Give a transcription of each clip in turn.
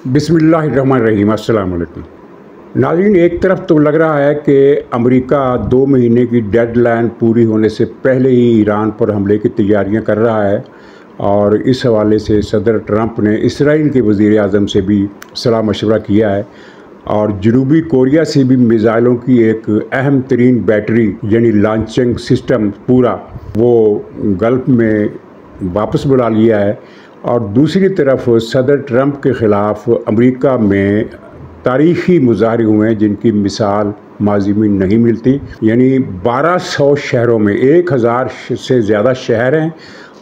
बिस्मिल्लाहिर्रहमानिर्रहीम। अस्सलाम वालेकुम नाज़रीन, एक तरफ तो लग रहा है कि अमेरिका 2 महीने की डेडलाइन पूरी होने से पहले ही ईरान पर हमले की तैयारियां कर रहा है और इस हवाले से सदर ट्रंप ने इसराइल के वज़ीर आज़म से भी सलाह मशवरा किया है और जनूबी कोरिया से भी मिज़ाइलों की एक अहम तरीन बैटरी यानी लॉन्चिंग सिस्टम पूरा वो गल्फ़ में वापस बुला लिया है। और दूसरी तरफ सदर ट्रंप के ख़िलाफ़ अमेरिका में तारीख़ी मुज़ाहरे हुए हैं जिनकी मिसाल माजी में नहीं मिलती। यानी 1200 शहरों में 1000 से ज़्यादा शहर हैं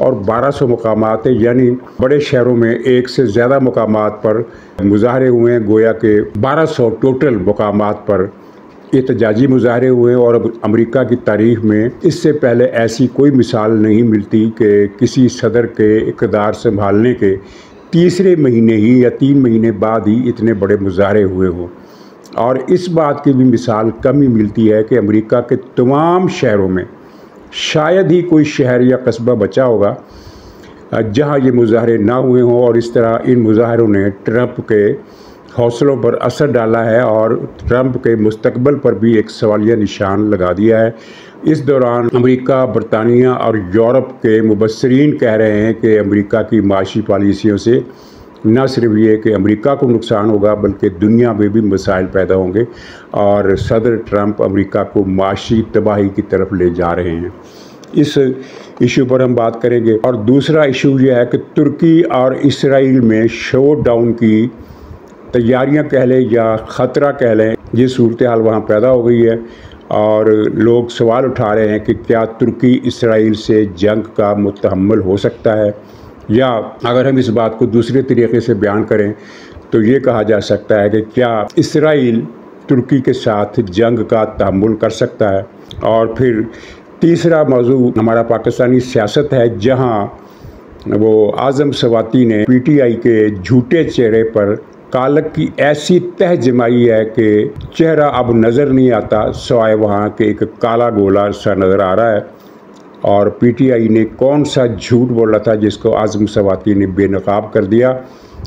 और 1200 मकामात हैं, यानी बड़े शहरों में एक से ज़्यादा मकामात पर मुज़ाहरे हुए हैं। गोया के 1200 टोटल मकामात पर एहतजाजी मुज़ाहरे हुए और अब अमेरिका की तारीख़ में इससे पहले ऐसी कोई मिसाल नहीं मिलती कि किसी सदर के इक़्तिदार संभालने के तीसरे महीने ही या 3 महीने बाद ही इतने बड़े मुज़ाहरे हुए हों। और इस बात की भी मिसाल कम ही मिलती है कि अमेरिका के तमाम शहरों में शायद ही कोई शहर या कस्बा बचा होगा जहां ये मुज़ाहरे ना हुए हों। और इस तरह इन मुज़ाहरों ने ट्रंप के हौसलों पर असर डाला है और ट्रंप के मुस्तकबिल पर भी एक सवालिया निशान लगा दिया है। इस दौरान अमेरिका, बरतानिया और यूरोप के मुबस्सिरीन कह रहे हैं कि अमेरिका की माशी पॉलिसियों से न सिर्फ ये कि अमेरिका को नुकसान होगा बल्कि दुनिया में भी मसाइल पैदा होंगे और सदर ट्रंप अमेरिका को माशी तबाही की तरफ ले जा रहे हैं। इस इशू पर हम बात करेंगे। और दूसरा इशू ये है कि तुर्की और इसराइल में शो डाउन की तैयारियां कह लें या ख़तरा कह लें, ये सूरत हाल वहाँ पैदा हो गई है और लोग सवाल उठा रहे हैं कि क्या तुर्की इसराइल से जंग का मुतहम्मिल हो सकता है, या अगर हम इस बात को दूसरे तरीके से बयान करें तो ये कहा जा सकता है कि क्या इसराइल तुर्की के साथ जंग का तहम्मुल कर सकता है। और फिर तीसरा मौजू हमारा पाकिस्तानी सियासत है, जहाँ वो आज़म सवाती ने PTI के झूठे चेहरे पर कालक की ऐसी तह जमाई है कि चेहरा अब नज़र नहीं आता, सवाए वहाँ के एक काला गोला सा नज़र आ रहा है। और PTI ने कौन सा झूठ बोला था जिसको आज़म सवाती ने बेनकाब कर दिया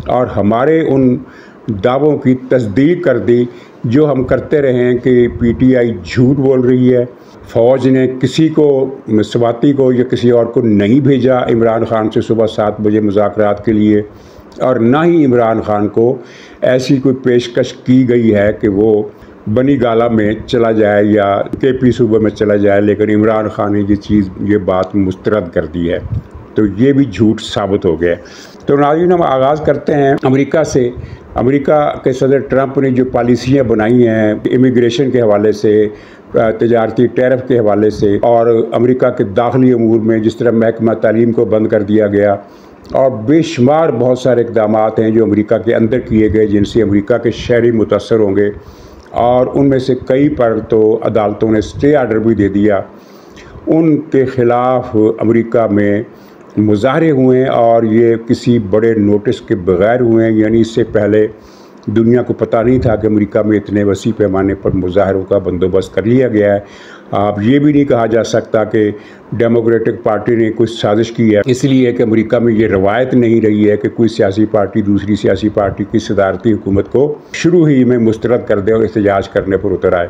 और हमारे उन दावों की तस्दीक कर दी जो हम करते रहे हैं कि PTI झूठ बोल रही है। फ़ौज ने किसी को, सवाती को या किसी और को नहीं भेजा इमरान ख़ान से सुबह 7 बजे मुज़ाकरात के लिए, और ना ही इमरान ख़ान को ऐसी कोई पेशकश की गई है कि वो बनी गाला में चला जाए या KP सूबे में चला जाए, लेकिन इमरान ख़ान ने ये बात मुस्तरद कर दी है। तो ये भी झूठ साबित हो गया। तो नाज़रीन, हम आगाज़ करते हैं अमेरिका से। अमेरिका के सदर ट्रंप ने जो पॉलिसियाँ बनाई हैं इमिग्रेशन के हवाले से, तजारती टैरिफ के हवाले से, और अमेरिका के दाखिली अमूर में जिस तरह महकमा तालीम को बंद कर दिया गया, और बेशुमार बहुत सारे इक़दाम हैं जो अमेरिका के अंदर किए गए जिनसे अमेरिका के शहरी मुतासर होंगे, और उनमें से कई पर तो अदालतों ने स्टे आर्डर भी दे दिया। उनके ख़िलाफ़ अमेरिका में मुज़ाहरे हुए हैं और ये किसी बड़े नोटिस के बग़ैर हुए हैं, यानी इससे पहले दुनिया को पता नहीं था कि अमेरिका में इतने वसी पैमाने पर मुज़ाहरों का बंदोबस्त कर लिया गया है। अब ये भी नहीं कहा जा सकता कि डेमोक्रेटिक पार्टी ने कुछ साजिश की है, इसलिए कि अमेरिका में ये रवायत नहीं रही है कि कोई सियासी पार्टी दूसरी सियासी पार्टी की सदारती हुकूमत को शुरू ही में मुस्तरद कर दे और एहतजाज करने पर उतर आए।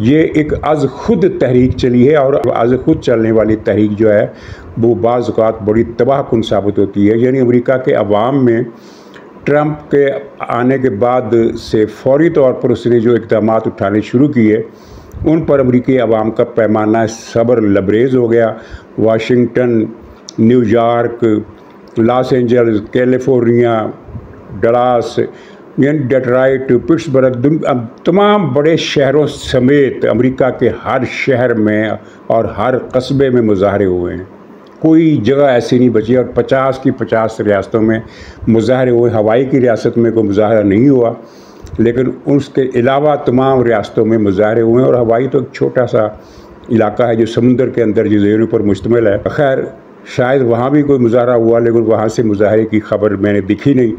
ये एक अज़ खुद तहरीक चली है और अज़ खुद चलने वाली तहरीक जो है वो बाज़ औक़ात बड़ी तबाहकुन साबित होती है। यानी अमेरिका के अवाम में ट्रंप के आने के बाद से फौरी तौर पर उसने जो इक़दाम उठाने शुरू किए उन पर अमेरिकी अवाम का पैमाना सब्र लबरेज़ हो गया। Washington, New York, Los Angeles, California, Dallas, Detroit, Pittsburgh, तमाम बड़े शहरों समेत अमेरिका के हर शहर में और हर कस्बे में मुज़ाहरे हुए हैं। कोई जगह ऐसी नहीं बची और 50 की 50 रियासतों में मुज़ाहरे हुए। हवाई की रियासत में कोई मुज़ाहरा नहीं हुआ, लेकिन उसके अलावा तमाम रियासतों में मुज़ाहरे हुए हैं। और हवाई तो एक छोटा सा इलाका है जो समुंदर के अंदर जज़ीरों पर मुश्तमिल है। खैर, शायद वहाँ भी कोई मुज़ाहरा हुआ, लेकिन वहाँ से मुज़ाहरे की खबर मैंने दिखी नहीं।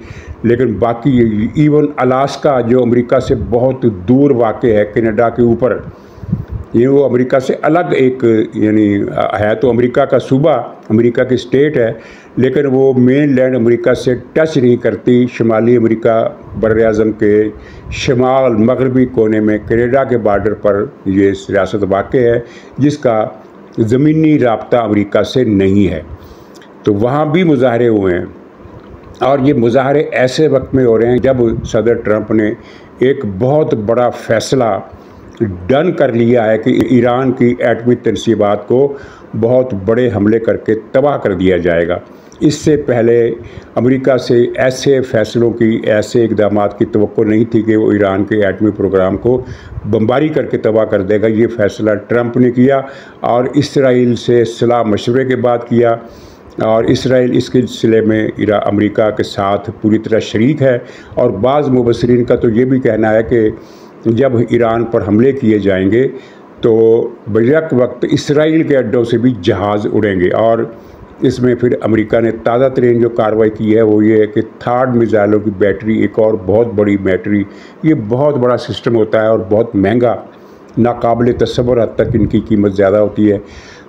लेकिन बाकी इवन अलास्का जो अमेरिका से बहुत दूर वाक़ है, कनाडा के ऊपर, ये वो अमेरिका से अलग एक यानी है तो अमेरिका का सूबा, अमेरिका की स्टेट है, लेकिन वो मेन लैंड अमेरिका से टच नहीं करती। शुमाली अमेरिका बर-ए-आज़म के शुमाल मगरबी कोने में कनाडा के बॉर्डर पर ये रियासत वाक़ है, जिसका ज़मीनी राब्ता अमेरिका से नहीं है। तो वहाँ भी मुज़ाहरे हुए हैं, और ये मुज़ाहरे ऐसे वक्त में हो रहे हैं जब सदर ट्रंप ने एक बहुत बड़ा फ़ैसला डन कर लिया है कि ईरान की एटमी तनसीबात को बहुत बड़े हमले करके तबाह कर दिया जाएगा। इससे पहले अमेरिका से ऐसे फ़ैसलों की, ऐसे इक़दामात की तवक्को नहीं थी कि वो ईरान के एटमी प्रोग्राम को बमबारी करके तबाह कर देगा। ये फ़ैसला ट्रंप ने किया और इसराइल से सलाह मशवरे के बाद किया, और इसराइल इसके सिलसिले में अमेरिका के साथ पूरी तरह शरीक है। और बाज़ मुबस्सिरीन का तो ये भी कहना है कि जब ईरान पर हमले किए जाएंगे तो बैक वक्त इसराइल के अड्डों से भी जहाज़ उड़ेंगे। और इसमें फिर अमेरिका ने ताज़ा तरीन जो कार्रवाई की है वो ये है कि थार्ड मिसाइलों की बैटरी, एक और बहुत बड़ी बैटरी, ये बहुत बड़ा सिस्टम होता है और बहुत महंगा, नाकाबिल तसव्वुर हद तक इनकी कीमत ज़्यादा होती है,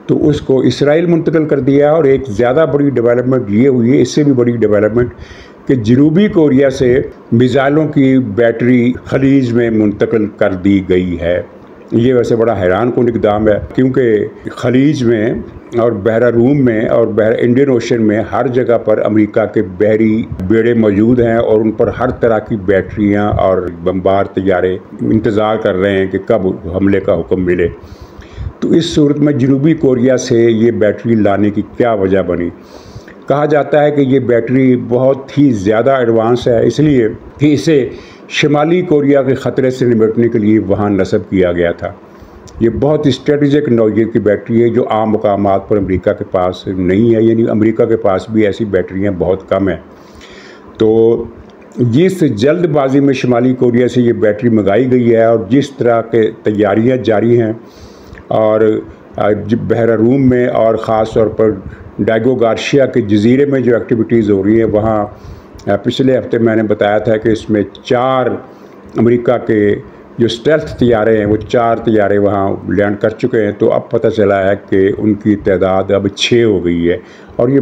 तो उसको इसराइल मुंतकिल कर दिया। और एक ज़्यादा बड़ी डेवलपमेंट ये हुई है, इससे भी बड़ी डेवलपमेंट, कि जनूबी कोरिया से मिसाइलों की बैटरी खलीज में मुंतकिल कर दी गई है। ये वैसे बड़ा हैरान कुन इक़दाम है, क्योंकि खलीज में और बहरा रूम में और बहरा इंडियन ओशन में हर जगह पर अमेरिका के बहरी बेड़े मौजूद हैं, और उन पर हर तरह की बैटरियाँ और बमबार तैयारे इंतज़ार कर रहे हैं कि कब हमले का हुक्म मिले। तो इस सूरत में जनूबी कोरिया से ये बैटरी लाने की क्या वजह बनी? कहा जाता है कि ये बैटरी बहुत ही ज़्यादा एडवांस है, इसलिए कि इसे शुमाली कोरिया के ख़तरे से निपटने के लिए वहाँ नस्ब किया गया था। ये बहुत स्ट्रेटजिक नौइयत की बैटरी है जो आम मकामात पर अमेरिका के पास नहीं है, यानी अमेरिका के पास भी ऐसी बैटरियाँ बहुत कम हैं। तो जिस जल्दबाजी में शुमाली कोरिया से ये बैटरी मंगाई गई है और जिस तरह के तैयारियाँ जारी हैं, और बहरा रूम में और ख़ास तौर पर डाइगो गार्शिया के जजीरे में जो एक्टिविटीज़ हो रही हैं, वहाँ पिछले हफ्ते मैंने बताया था कि इसमें 4 अमेरिका के जो स्टेल्थ तैयारे हैं वो 4 तैयारे वहाँ लैंड कर चुके हैं। तो अब पता चला है कि उनकी तादाद अब 6 हो गई है, और ये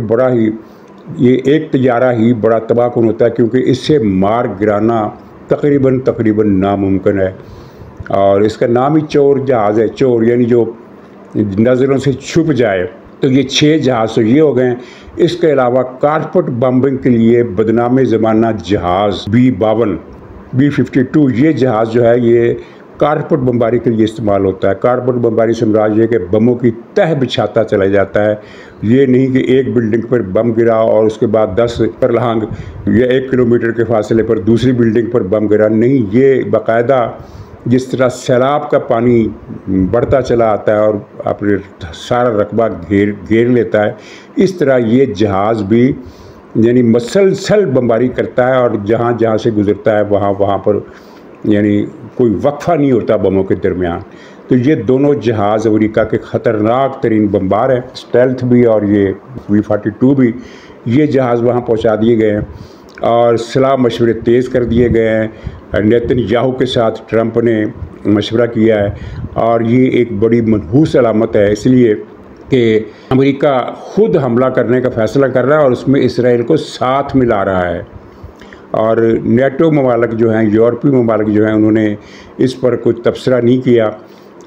एक तैयारा ही बड़ा तबाहकुन होता है, क्योंकि इससे मार गिराना तकरीबन नामुमकिन है। और इसका नाम ही चोर जहाज़ है, चोर यानी जो नज़रों से छुप जाए। तो ये 6 जहाज़ तो ये हो गए। इसके अलावा कारपेट बम्बिंग के लिए बदनाम ज़माना जहाज़ B-52 ये जहाज़ जो है ये कारपेट बमबारी के लिए इस्तेमाल होता है। कारपेट बमबारी से मुराद ये कि बमों की तह बिछाता चला जाता है। ये नहीं कि एक बिल्डिंग पर बम गिरा और उसके बाद 10 फरलांग या 1 किलोमीटर के फासले पर दूसरी बिल्डिंग पर बम गिरा, नहीं, ये बाकायदा जिस तरह सैलाब का पानी बढ़ता चला आता है और अपने सारा रकबा घेर लेता है, इस तरह ये जहाज़ भी यानी मसलसल बमबारी करता है, और जहाँ जहाँ से गुज़रता है वहाँ पर यानी कोई वक्फा नहीं होता बमों के दरमियान। तो ये दोनों जहाज़ अमेरिका के ख़तरनाक तरीन बमबार हैं, स्टेल्थ भी और ये B-52 भी। ये जहाज़ वहाँ पहुँचा दिए गए हैं और सलाह मशवरे तेज़ कर दिए गए हैं। नेतन्याहू के साथ ट्रंप ने मशवरा किया है, और ये एक बड़ी मनहूस अलामत है, इसलिए कि अमेरिका खुद हमला करने का फ़ैसला कर रहा है और उसमें इसराइल को साथ मिला रहा है। और नेटो ममालिक जो हैं, यूरोपीय ममालिक जो हैं, उन्होंने इस पर कुछ तबसरा नहीं किया,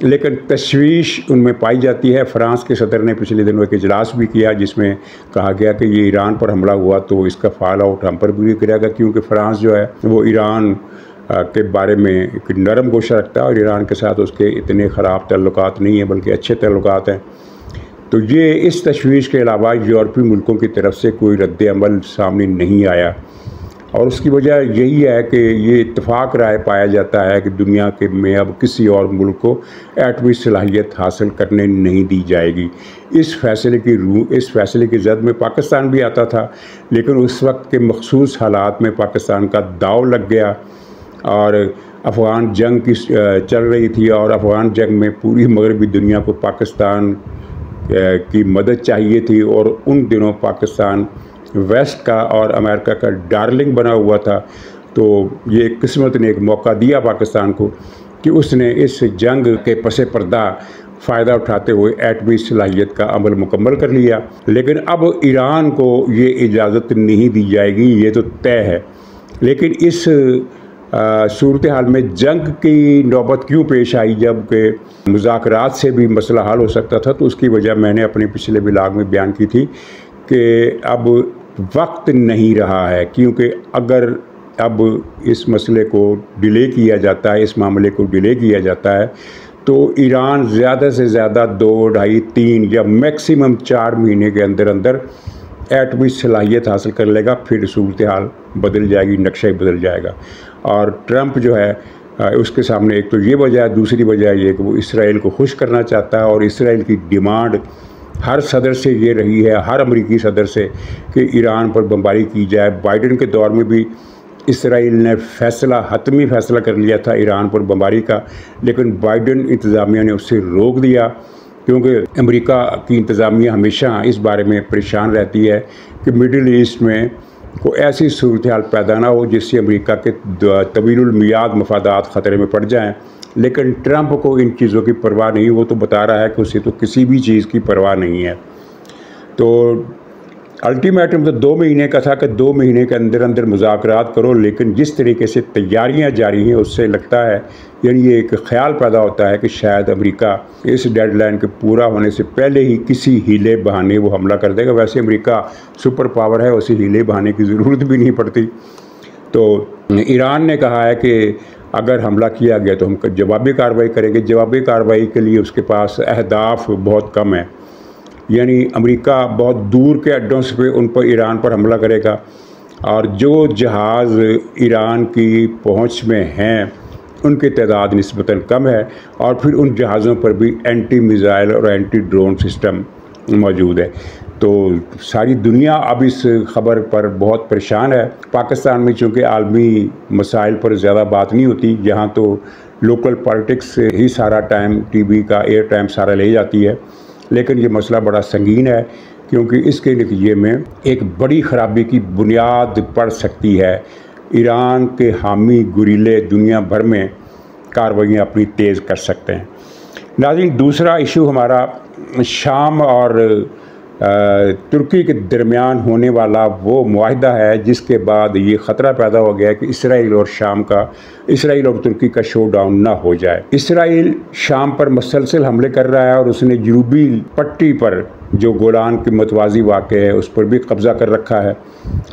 लेकिन तशवीश उनमें पाई जाती है। फ्रांस के सदर ने पिछले दिनों एक इजलास भी किया जिसमें कहा गया कि ये ईरान पर हमला हुआ तो इसका फ़ाल आउट हम पर भी करेगा, क्योंकि फ़्रांस जो है वो ईरान के बारे में एक नरम गोशा रखता है और ईरान के साथ उसके इतने ख़राब ताल्लुकात नहीं हैं बल्कि अच्छे ताल्लुकात हैं। तो ये इस तशवीश के अलावा यूरोपीय मुल्कों की तरफ से कोई रद्द अमल सामने नहीं आया, और उसकी वजह यही है कि ये इत्तफाक राय पाया जाता है कि दुनिया के में अब किसी और मुल्क को एटमी सलाहियत हासिल करने नहीं दी जाएगी। इस फैसले की जद में पाकिस्तान भी आता था, लेकिन उस वक्त के मखसूस हालात में पाकिस्तान का दाव लग गया और अफ़गान जंग की चल रही थी, और अफ़गान जंग में पूरी मगरबी दुनिया को पाकिस्तान की मदद चाहिए थी, और उन दिनों पाकिस्तान वेस्ट का और अमेरिका का डार्लिंग बना हुआ था। तो ये किस्मत ने एक मौका दिया पाकिस्तान को कि उसने इस जंग के पसे पर्दा फ़ायदा उठाते हुए एटमी सलाहियत का अमल मुकम्मल कर लिया। लेकिन अब ईरान को ये इजाज़त नहीं दी जाएगी, ये तो तय है। लेकिन इस सूरत हाल में जंग की नौबत क्यों पेश आई, जबकि मुज़ाकरात से भी मसला हल हो सकता था? तो उसकी वजह मैंने अपने पिछले ब्लॉग में बयान की थी कि अब वक्त नहीं रहा है, क्योंकि अगर अब इस मसले को डिले किया जाता है, इस मामले को डिले किया जाता है, तो ईरान ज़्यादा से ज़्यादा 2, ढाई, 3 या मैक्सिमम 4 महीने के अंदर अंदर एटमी सलाहियत हासिल कर लेगा। फिर सूरत हाल बदल जाएगी, नक्शा ही बदल जाएगा। और ट्रंप जो है उसके सामने एक तो ये वजह है, दूसरी वजह ये कि वो इसराइल को खुश करना चाहता है। और इसराइल की डिमांड हर सदर से ये रही है, हर अमरीकी सदर से, कि ईरान पर बमबारी की जाए। बाइडन के दौर में भी इसराइल ने हतमी फ़ैसला कर लिया था ईरान पर बमबारी का, लेकिन बाइडन इंतज़ामिया ने उससे रोक दिया, क्योंकि अमेरिका की इंतज़ामिया हमेशा इस बारे में परेशान रहती है कि मिडिल ईस्ट में कोई ऐसी सूरत हाल पैदा ना हो जिससे अमेरिका के तवीलुल मियाद मफादात ख़तरे में पड़ जाएं। लेकिन ट्रंप को इन चीज़ों की परवाह नहीं, वो तो बता रहा है कि उसे तो किसी भी चीज़ की परवाह नहीं है। तो अल्टीमेटम तो 2 महीने का था कि 2 महीने के अंदर अंदर मुज़ाकरात करो। लेकिन जिस तरीके से तैयारियां जारी हैं उससे लगता है, यानी ये एक ख्याल पैदा होता है कि शायद अमेरिका इस डेडलाइन के पूरा होने से पहले ही किसी हीले बहाने वो हमला कर देगा। वैसे अमेरिका सुपर पावर है, उसे हीले बहाने की ज़रूरत भी नहीं पड़ती। तो ईरान ने कहा है कि अगर हमला किया गया तो हम जवाबी कार्रवाई करेंगे। जवाबी कार्रवाई के लिए उसके पास अहदाफ बहुत कम है, यानी अमेरिका बहुत दूर के अड्डों से उन पर ईरान पर हमला करेगा, और जो जहाज़ ईरान की पहुंच में हैं उनकी तादाद निस्बतन कम है, और फिर उन जहाज़ों पर भी एंटी मिज़ाइल और एंटी ड्रोन सिस्टम मौजूद है। तो सारी दुनिया अब इस ख़बर पर बहुत परेशान है। पाकिस्तान में चूँकि आलमी मसाइल पर ज़्यादा बात नहीं होती, यहाँ तो लोकल पॉलिटिक्स ही सारा टाइम, टीवी का एयर टाइम सारा ले जाती है। लेकिन ये मसला बड़ा संगीन है, क्योंकि इसके नतीजे में एक बड़ी ख़राबी की बुनियाद पड़ सकती है। ईरान के हामी गुरीले दुनिया भर में कार्रवाइयाँ अपनी तेज़ कर सकते हैं। नाज़रीन, दूसरा इशू हमारा शाम और तुर्की के दरमियान होने वाला वो मुआहदा है जिसके बाद ये ख़तरा पैदा हो गया कि इसराइल और तुर्की का शो डाउन ना हो जाए। इसराइल शाम पर मुसलसल हमले कर रहा है और उसने जनूबी पट्टी पर जो गोलान के मतवाज़ी वाक़े है उस पर भी कब्ज़ा कर रखा है,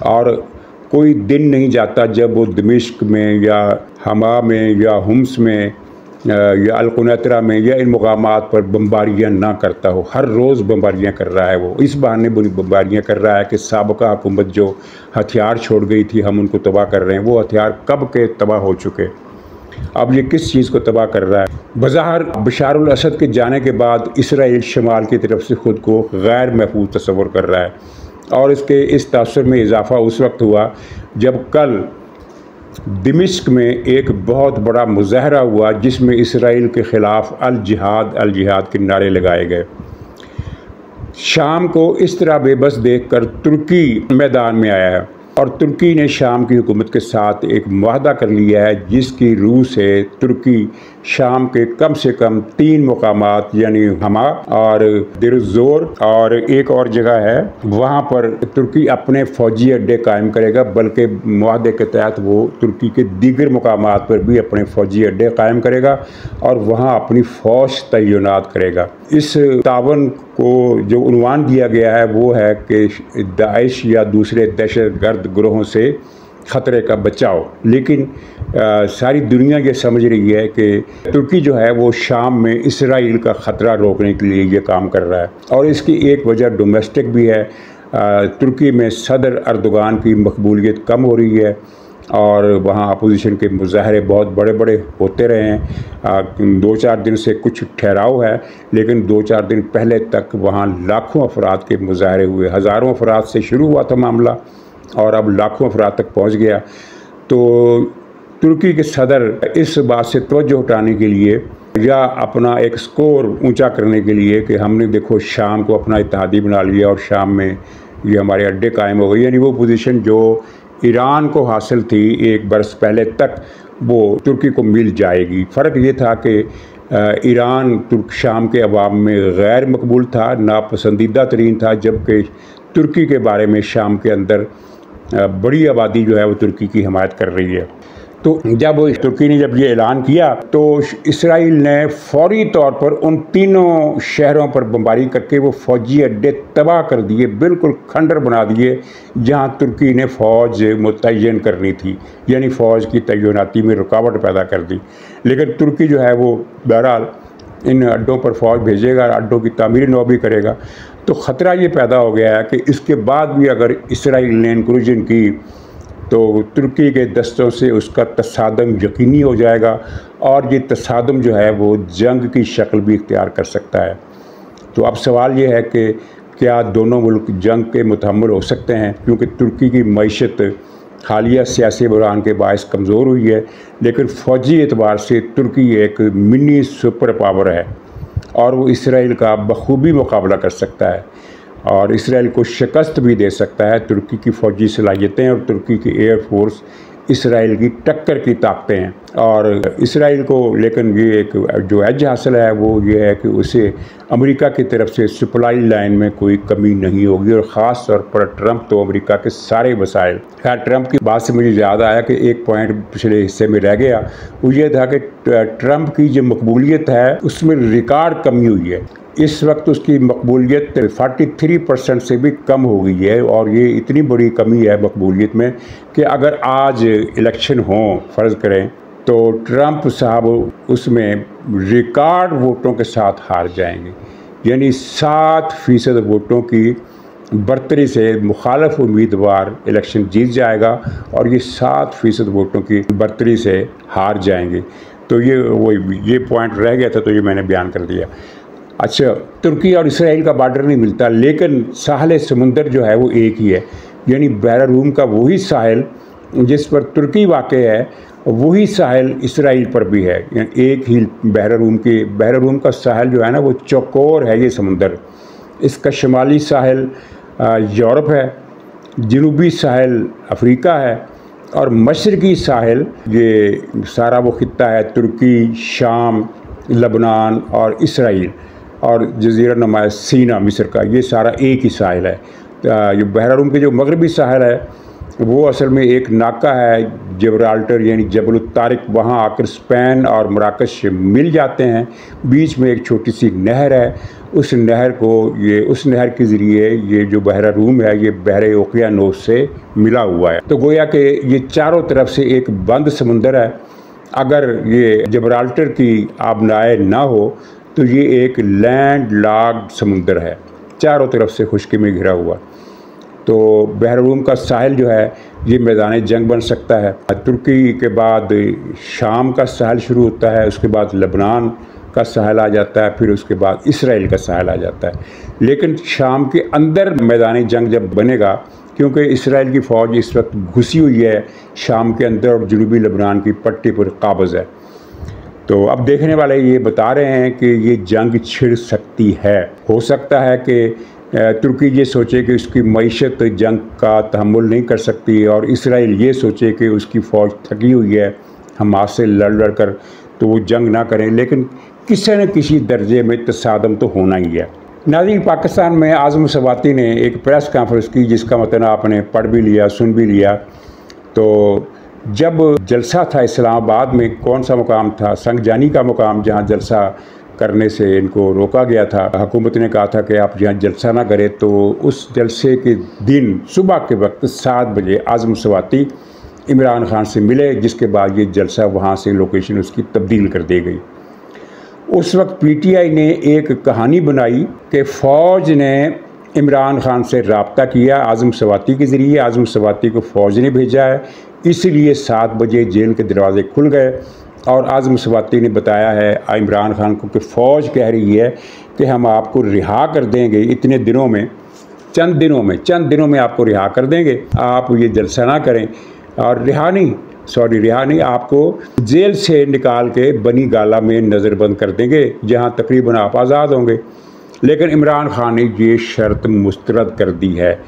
और कोई दिन नहीं जाता जब वो दमिश्क में या हमा में या हुम्स में या अल-कुनैतरा में या इन मुकामात पर बमबारियाँ ना करता हो। हर रोज़ बमबारियाँ कर रहा है। वो इस बहाने बुरी बमबारियाँ कर रहा है कि साबका हुकूमत जो हथियार छोड़ गई थी हम उनको तबाह कर रहे हैं। वो हथियार कब के तबाह हो चुके, अब ये किस चीज़ को तबाह कर रहा है। बज़ाहिर बशार अल असद के जाने के बाद इसराइल शमाल की तरफ से ख़ुद को गैर महफूज तस्वर कर रहा है, और इसके इस तासुर में इजाफ़ा उस वक्त हुआ जब कल दमिश्क में एक बहुत बड़ा मुज़ाहरा हुआ जिसमें इसराइल के ख़िलाफ़ अल जिहाद के नारे लगाए गए। शाम को इस तरह बेबस देखकर तुर्की मैदान में आया है, और तुर्की ने शाम की हुकूमत के साथ एक मुआहदा कर लिया है जिसकी रूह से तुर्की शाम के कम से कम 3 मुकामात यानी हमा और देर-उज़-ज़ोर और एक और जगह है, वहाँ पर तुर्की अपने फ़ौजी अड्डे कायम करेगा। बल्कि मुआहदे के तहत वो तुर्की के दीगर मुकामात पर भी अपने फ़ौजी अड्डे कायम करेगा और वहाँ अपनी फ़ौज तैनात करेगा। इस तावन को जो उन्वान दिया गया है वो है कि दाइश या दूसरे दहशतगर्द ग्रोहों से ख़तरे का बचाव। लेकिन सारी दुनिया ये समझ रही है कि तुर्की जो है वो शाम में इसराइल का ख़तरा रोकने के लिए ये काम कर रहा है, और इसकी एक वजह डोमेस्टिक भी है। तुर्की में सदर अर्दोगान की मकबूलियत कम हो रही है और वहाँ अपोजिशन के मुजाहरे बहुत बड़े बड़े होते रहे हैं। 2-4 दिन से कुछ ठहराव है, लेकिन 2-4 दिन पहले तक वहाँ लाखों अफराद के मुजाहरे हुए। हज़ारों अफराद से शुरू हुआ था मामला और अब लाखों अफराद तक पहुँच गया। तो तुर्की के सदर इस बात से तवज्जो हटाने के लिए या अपना एक स्कोर ऊंचा करने के लिए कि हमने देखो शाम को अपना इत्तेहादी बना लिया और शाम में ये हमारे अड्डे कायम हो गए, यानी वो पोजीशन जो ईरान को हासिल थी 1 बरस पहले तक वो तुर्की को मिल जाएगी। फ़र्क ये था कि ईरान तुर्क शाम के अवाम में गैर मकबूल था, नापसंदीदा तरीन था, जबकि तुर्की के बारे में शाम के अंदर बड़ी आबादी जो है वो तुर्की की हमायत कर रही है। तो जब तुर्की ने जब ये ऐलान किया तो इसराइल ने फौरी तौर पर उन तीनों शहरों पर बमबारी करके वो फौजी अड्डे तबाह कर दिए, बिल्कुल खंडर बना दिए जहां तुर्की ने फ़ौज मुतय्यन करनी थी, यानी फ़ौज की तैनाती में रुकावट पैदा कर दी। लेकिन तुर्की जो है वो बहरहाल इन अड्डों पर फ़ौज भेजेगा, अड्डों की तामीर नौ भी करेगा। तो ख़तरा ये पैदा हो गया है कि इसके बाद भी अगर इसराइल ने इंक्लूजन की तो तुर्की के दस्तों से उसका तसादम यकीनी हो जाएगा और ये तसादम जो है वो जंग की शक्ल भी इख्तियार कर सकता है। तो अब सवाल ये है कि क्या दोनों मुल्क जंग के मुतहम्मिल हो सकते हैं, क्योंकि तुर्की की मईशत हालिया सियासी बहरान के बायस कमज़ोर हुई है, लेकिन फ़ौजी एतबार से तुर्की एक मिनी सुपर पावर है और वो इसराइल का बखूबी मुकाबला कर सकता है और इसराइल को शिकस्त भी दे सकता है। तुर्की की फ़ौजी सलाहियतें और तुर्की की एयरफोर्स इसराइल की टक्कर की ताकतें हैं और इसराइल को लेकिन ये एक जो एज हासिल है वो ये है कि उसे अमेरिका की तरफ से सप्लाई लाइन में कोई कमी नहीं होगी और ख़ास तौर पर ट्रंप तो अमेरिका के सारे वसाइल। खैर, ट्रंप की बात से मुझे याद आया कि एक पॉइंट पिछले हिस्से में रह गया, वो ये था कि ट्रंप की जो मकबूलियत है उसमें रिकॉर्ड कमी हुई है। इस वक्त उसकी मकबूलियत 43% से भी कम हो गई है और ये इतनी बड़ी कमी है मकबूलियत में कि अगर आज इलेक्शन हो फ़र्ज़ करें तो ट्रंप साहब उसमें रिकॉर्ड वोटों के साथ हार जाएंगे, यानी 7% वोटों की बर्तरी से मुखालफ उम्मीदवार इलेक्शन जीत जाएगा और ये 7% वोटों की बर्तरी से हार जाएंगे। तो ये पॉइंट रह गया था तो ये मैंने बयान कर दिया। अच्छा, तुर्की और इसराइल का बॉर्डर नहीं मिलता, लेकिन साहिल समुंदर जो है वो एक ही है, यानी बहर रूम का वही साहिल जिस पर तुर्की वाक़ है वही साहिल इसराइल पर भी है। यानी एक ही बहर रूम का साहिल जो है ना वो चौकोर है ये समुंदर। इसका शुमाली साहिल यूरोप है, जनूबी साहिल अफ्रीका है और मशरक़ी साहिल ये सारा वो खित्ता है तुर्की, शाम, लबनान और इसराइल और जज़ीरा नुमा सीना मिस्र का, ये सारा एक ही साहिल है। ये बहर रूम के जो मगरबी साहिल है वो असल में एक नाका है जबराल्टर यानी जबल तारिक, वहाँ आकर स्पेन और मराकश मिल जाते हैं। बीच में एक छोटी सी नहर है, उस नहर के ज़रिए ये जो बहर रूम है ये बहर ओकियानोस से मिला हुआ है। तो गोया कि ये चारों तरफ से एक बंद समुंदर है। अगर ये जबराल्टर की आबनाए ना हो तो ये एक लैंड लॉक्ड समुंदर है, चारों तरफ से खुश्की में घिरा हुआ। तो बहर रूम का साहिल जो है ये मैदान जंग बन सकता है। तुर्की के बाद शाम का साहिल शुरू होता है, उसके बाद लबनान का साहिल आ जाता है, फिर उसके बाद इसराइल का साहिल आ जाता है। लेकिन शाम के अंदर मैदान जंग जब बनेगा, क्योंकि इसराइल की फ़ौज इस वक्त घुसी हुई है शाम के अंदर और जनूबी लबनान की पट्टी पर काबज़ है, तो अब देखने वाले ये बता रहे हैं कि ये जंग छिड़ सकती है। हो सकता है कि तुर्की ये सोचे कि उसकी मईशत जंग का तहम्मुल नहीं कर सकती और इसराइल ये सोचे कि उसकी फ़ौज थकी हुई है हमास से लड़ कर, तो वो जंग ना करें। लेकिन किसी न किसी दर्जे में तसादम तो होना ही है। नाज़रीन, पाकिस्तान में आज़म सवाती ने एक प्रेस कॉन्फ्रेंस की जिसका मतलब आपने पढ़ भी लिया, सुन भी लिया। तो जब जलसा था इस्लामाबाद में, कौन सा मुकाम था, संगजानी का मुकाम, जहाँ जलसा करने से इनको रोका गया था। हुकूमत ने कहा था कि आप यहाँ जलसा ना करें। तो उस जलसे के दिन सुबह के वक्त 7 बजे आज़म सवाती इमरान खान से मिले, जिसके बाद ये जलसा वहाँ से लोकेशन उसकी तब्दील कर दी गई। उस वक्त PTI ने एक कहानी बनाई कि फ़ौज ने इमरान खान से रब्ता किया आज़म सवाती के ज़रिए, आज़म सवाती को फ़ौज ने भेजा है, इसलिए 7 बजे जेल के दरवाज़े खुल गए और आज़म सवाती ने बताया है इमरान खान को कि फ़ौज कह रही है कि हम आपको रिहा कर देंगे इतने दिनों में, चंद दिनों में आपको रिहा कर देंगे, आप ये जलसा ना करें। और रिहा नहीं, आपको जेल से निकाल के बनी गाला में नज़रबंद कर देंगे, जहां तकरीबन आप आज़ाद होंगे। लेकिन इमरान खान ने ये शर्त मुस्तरद कर दी है।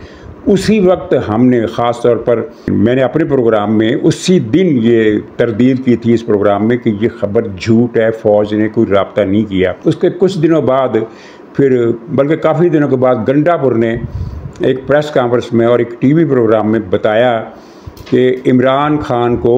उसी वक्त हमने ख़ास तौर पर मैंने अपने प्रोग्राम में उसी दिन ये तरदीद की थी इस प्रोग्राम में कि ये ख़बर झूठ है, फ़ौज ने कोई रब्ता नहीं किया। उसके कुछ दिनों बाद फिर बल्कि काफ़ी दिनों के बाद गंडापुर ने एक प्रेस कॉन्फ्रेंस में और एक टीवी प्रोग्राम में बताया कि इमरान खान को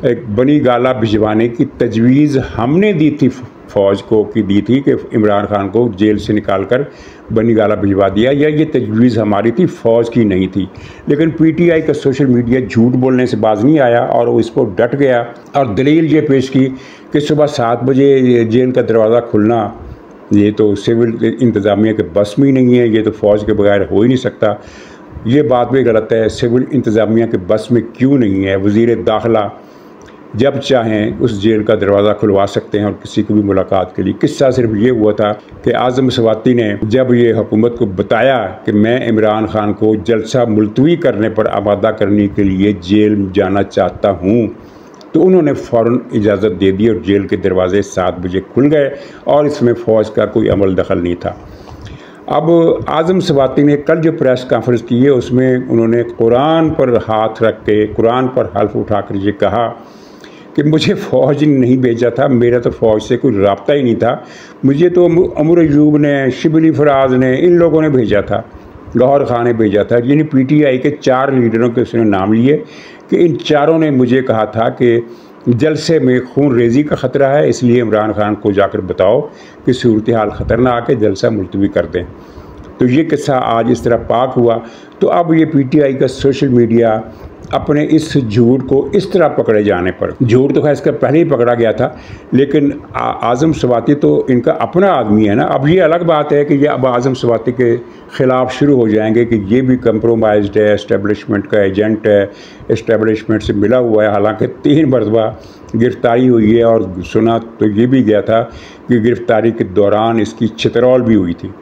एक बनी गाला भिजवाने की तजवीज़ हमने दी थी, फ़ौज को की दी थी कि इमरान खान को जेल से निकाल कर बनी गाला भिजवा दिया, या ये तजवीज़ हमारी थी, फ़ौज की नहीं थी। लेकिन पीटीआई का सोशल मीडिया झूठ बोलने से बाज नहीं आया और वो इस पर डट गया और दलील ये पेश की कि सुबह 7 बजे जेल का दरवाज़ा खुलना ये तो सिविल इंतज़ामिया के बस में ही नहीं है, ये तो फ़ौज के बगैर हो ही नहीं सकता। ये बात भी गलत है। सिविल इंतज़ामिया के बस में क्यों नहीं है? वज़ीर दाखिला जब चाहें उस जेल का दरवाज़ा खुलवा सकते हैं और किसी की भी मुलाकात के लिए। किस्सा सिर्फ ये हुआ था कि आज़म स्वाति ने जब ये हुकूमत को बताया कि मैं इमरान खान को जलसा मुलतवी करने पर आमादा करने के लिए जेल जाना चाहता हूँ, तो उन्होंने फ़ौरन इजाज़त दे दी और जेल के दरवाज़े 7 बजे खुल गए और इसमें फ़ौज का कोई अमल दखल नहीं था। अब आज़म स्वाति ने कल जो प्रेस कॉन्फ्रेंस की है उसमें उन्होंने कुरान पर हाथ रख के, कुरान पर हल्फ उठाकर ये कहा कि मुझे फ़ौज ने नहीं भेजा था, मेरा तो फ़ौज से कोई रब्ता ही नहीं था, मुझे तो उमर अयूब ने, शिबली फराज ने, इन लोगों ने भेजा था, गौहर खान ने भेजा था। यानी पीटीआई के 4 लीडरों के उसने नाम लिए कि इन चारों ने मुझे कहा था कि जलसे में खून रेजी का ख़तरा है, इसलिए इमरान खान को जाकर बताओ कि सूरत हाल ख़तरनाक है, जलसा मुलतवी कर दें। तो ये किस्सा आज इस तरह पाक हुआ। तो अब ये पीटीआई का सोशल मीडिया अपने इस झूठ को इस तरह पकड़े जाने पर, झूठ तो खैर इसका पहले ही पकड़ा गया था, लेकिन आज़म स्वाति तो इनका अपना आदमी है ना। अब ये अलग बात है कि ये अब आज़म स्वाति के ख़िलाफ़ शुरू हो जाएंगे कि ये भी कंप्रोमाइज्ड है, एस्टेब्लिशमेंट का एजेंट है, एस्टेब्लिशमेंट से मिला हुआ है। हालांकि 3 मरतबा गिरफ़्तारी हुई है और सुना तो ये भी गया था कि गिरफ़्तारी के दौरान इसकी चितरौल भी हुई थी।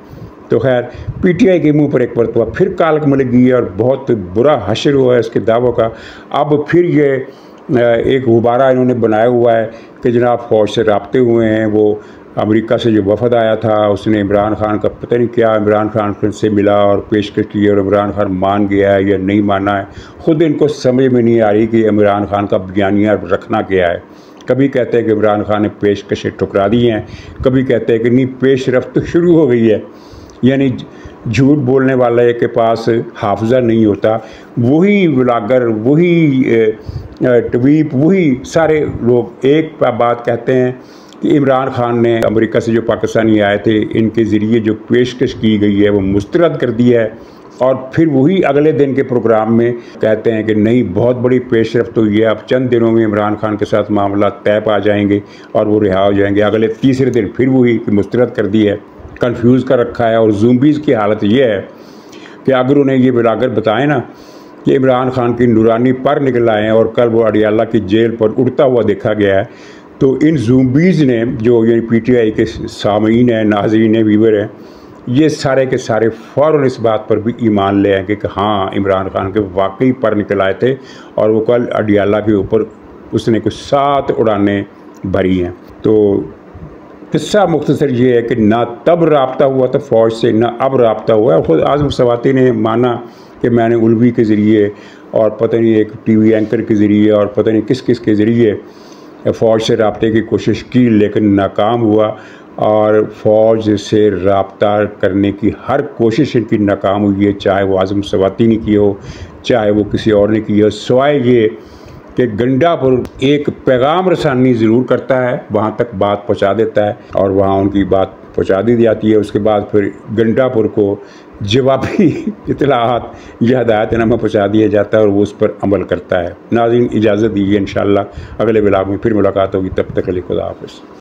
तो खैर पीटीआई के मुंह पर एक मरतबा फिर कालक मल गई है और बहुत बुरा हशर हुआ है इसके दावों का। अब फिर ये एक गुब्बारा इन्होंने बनाया हुआ है कि जनाब फ़ौज से राब्ते हुए हैं। वो अमेरिका से जो वफद आया था उसने इमरान खान का पता नहीं क्या इमरान खान से मिला और पेशकश की और इमरान खान मान गया है या नहीं माना है, ख़ुद इनको समझ में नहीं आ रही कि इमरान खान का बयानिया रखना क्या है। कभी कहते हैं कि इमरान खान ने पेशकशें ठुकरा दी हैं, कभी कहते हैं कि नहीं पेशरफ्त तो शुरू हो गई है। यानी झूठ बोलने वाले के पास हाफजा नहीं होता। वही व्लॉगर, वही ट्वीट, वही सारे लोग एक बात कहते हैं कि इमरान खान ने अमेरिका से जो पाकिस्तानी आए थे इनके ज़रिए जो पेशकश की गई है वो मुस्तरद कर दी है, और फिर वही अगले दिन के प्रोग्राम में कहते हैं कि नहीं बहुत बड़ी पेशरफ्त हुई है, अब चंद दिनों में इमरान खान के साथ मामला तय पा जाएंगे और वो रिहा हो जाएंगे। अगले तीसरे दिन फिर वही कि मुस्तरद कर दी है, कंफ्यूज कर रखा है। और ज़ूम्बीज़ की हालत ये है कि अगर उन्हें ये ब्लॉगर बताएं ना कि इमरान खान की नूरानी पर निकल आए हैं और कल वो अडियाला की जेल पर उड़ता हुआ देखा गया है, तो इन ज़ूम्बीज़ ने जो ये पीटीआई के सामीन हैं, नाज़रीन हैं, व्यूवर हैं, ये सारे के सारे फ़ौरन इस बात पर भी ईमान ले आएंगे कि हाँ इमरान खान के वाकई पर निकल आए थे और वो कल अडियाला के ऊपर उसने कुछ 7 उड़ानें भरी हैं। तो किस्सा मुख्तसर ये है कि ना तब राब्ता हुआ था फ़ौज से, ना अब राब्ता हुआ है। ख़ुद आज़म स्वाति ने माना कि मैंने उलवी के ज़रिए और पता नहीं एक टीवी एंकर के ज़रिए और पता नहीं किस किस के ज़रिए फ़ौज से राब्ते की कोशिश की, लेकिन नाकाम हुआ। और फ़ौज से राब्ता करने की हर कोशिश इनकी नाकाम हुई है, चाहे वो आज़म स्वाति ने की हो, चाहे वो किसी और ने की हो, सिवाय ये कि गंडापुर एक पैगाम रसानी ज़रूर करता है, वहाँ तक बात पहुँचा देता है और वहाँ उनकी बात पहुँचा दी जाती है। उसके बाद फिर गंडापुर को जवाबी इत्तलाहात या हदायतनामा पहुँचा दिया जाता है और वो उस पर अमल करता है। नाज़रीन इजाज़त दीजिए, इंशाअल्लाह अगले ब्लॉग में फिर मुलाकात होगी, तब तक के लिए खुदा हाफ़िज़।